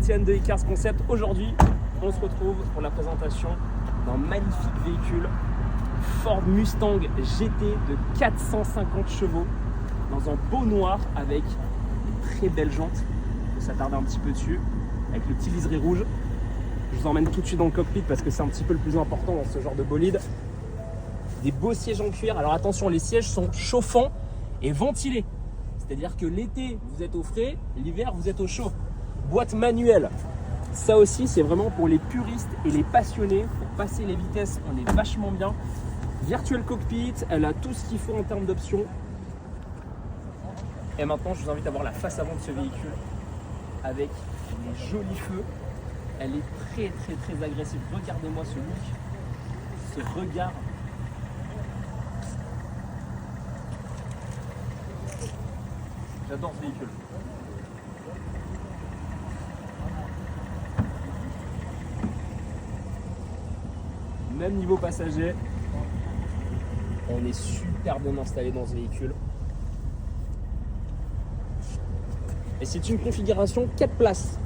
Pétienne de Icars Concept. Aujourd'hui, on se retrouve pour la présentation d'un magnifique véhicule Ford Mustang GT de 450 chevaux dans un beau noir avec des très belles jantes. Il faut s'attarder un petit peu dessus avec le petit liseré rouge. Je vous emmène tout de suite dans le cockpit parce que c'est un petit peu le plus important dans ce genre de bolide. Des beaux sièges en cuir. Alors attention, les sièges sont chauffants et ventilés. C'est-à-dire que l'été, vous êtes au frais, l'hiver, vous êtes au chaud. Boîte manuelle. Ça aussi, c'est vraiment pour les puristes et les passionnés. Pour passer les vitesses, on est vachement bien. Virtual cockpit, elle a tout ce qu'il faut en termes d'options. Et maintenant, je vous invite à voir la face avant de ce véhicule avec les jolis feux. Elle est très agressive. Regardez-moi ce look, ce regard. J'adore ce véhicule. Même niveau passager, on est super bien installé dans ce véhicule. Et c'est une configuration 4 places.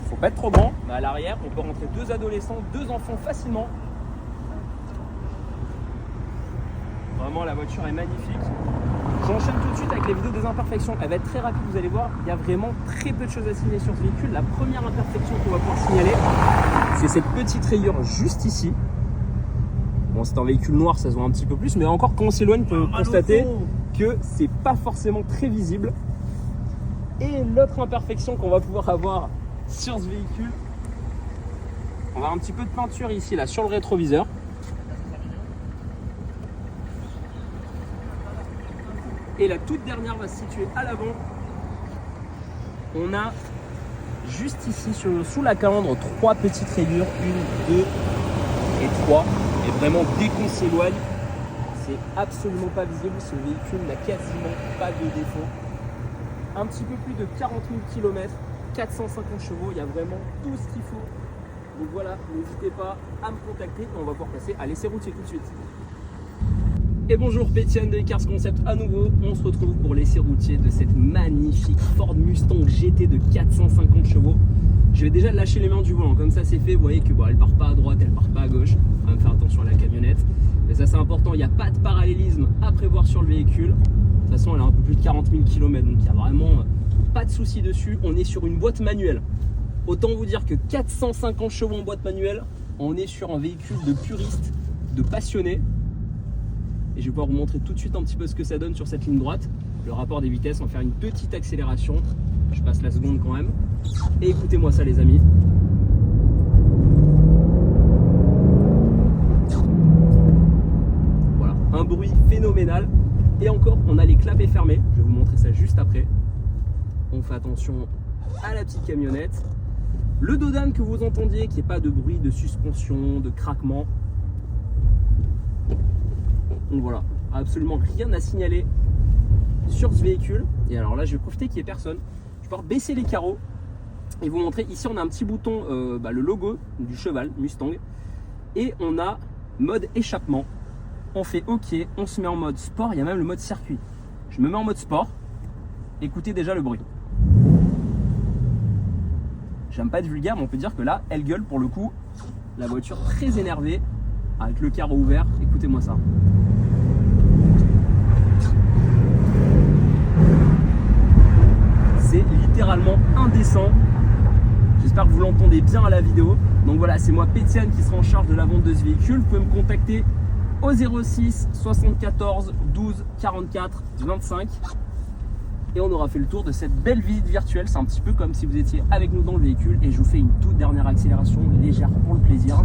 Faut pas être trop grand, mais à l'arrière, on peut rentrer 2 adolescents, 2 enfants facilement. Vraiment, la voiture est magnifique. J'enchaîne tout de suite avec les vidéos des imperfections. Elle va être très rapide, vous allez voir. Il y a vraiment très peu de choses à signaler sur ce véhicule. La première imperfection qu'on va pouvoir signaler, c'est cette petite rayure juste ici. Bon, c'est un véhicule noir, ça se voit un petit peu plus, mais encore quand on s'éloigne, on peut constater que c'est pas forcément très visible. Et l'autre imperfection qu'on va pouvoir avoir sur ce véhicule, on va avoir un petit peu de peinture ici, là, sur le rétroviseur. Et la toute dernière va se situer à l'avant. On a juste ici sous la calandre 3 petites rayures, 1, 2 et 3. Et vraiment dès qu'on s'éloigne, c'est absolument pas visible. Ce véhicule n'a quasiment pas de défaut. Un petit peu plus de 40 000 km, 450 chevaux, il y a vraiment tout ce qu'il faut. Donc voilà, n'hésitez pas à me contacter et on va pouvoir passer à l'essai routier tout de suite. Et bonjour, Pétienne de Icars Concept à nouveau. On se retrouve pour l'essai routier de cette magnifique Ford Mustang GT de 450 chevaux. Je vais déjà lâcher les mains du volant, comme ça c'est fait. Vous voyez que bon, elle part pas à droite, elle part pas à gauche. On va faire attention à la camionnette. Mais ça c'est important, il n'y a pas de parallélisme à prévoir sur le véhicule. De toute façon, elle a un peu plus de 40 000 km, donc il n'y a vraiment pas de souci dessus. On est sur une boîte manuelle. Autant vous dire que 450 chevaux en boîte manuelle, on est sur un véhicule de puriste, de passionné. Et je vais pouvoir vous montrer tout de suite un petit peu ce que ça donne sur cette ligne droite. Le rapport des vitesses, on va faire une petite accélération. Je passe la seconde quand même. Et écoutez-moi ça les amis. Voilà, un bruit phénoménal. Et encore, on a les clapets fermés. Je vais vous montrer ça juste après. On fait attention à la petite camionnette. Le dos d'âne que vous entendiez, qu'il n'y ait pas de bruit de suspension, de craquement. Donc voilà, absolument rien à signaler sur ce véhicule. Et alors là, je vais profiter qu'il n'y ait personne. Je vais pouvoir baisser les carreaux et vous montrer. Ici, on a un petit bouton, le logo du cheval Mustang. Et on a mode échappement. On fait OK, on se met en mode sport. Il y a même le mode circuit. Je me mets en mode sport. Écoutez déjà le bruit. J'aime pas être vulgaire, mais on peut dire que là, elle gueule pour le coup. La voiture très énervée, avec le carreau ouvert. Écoutez-moi ça. C'est littéralement indécent. J'espère que vous l'entendez bien à la vidéo. Donc voilà, c'est moi Pétienne qui sera en charge de la vente de ce véhicule. Vous pouvez me contacter au 06 74 12 44 25. Et on aura fait le tour de cette belle visite virtuelle. C'est un petit peu comme si vous étiez avec nous dans le véhicule. Et je vous fais une toute dernière accélération légère pour le plaisir.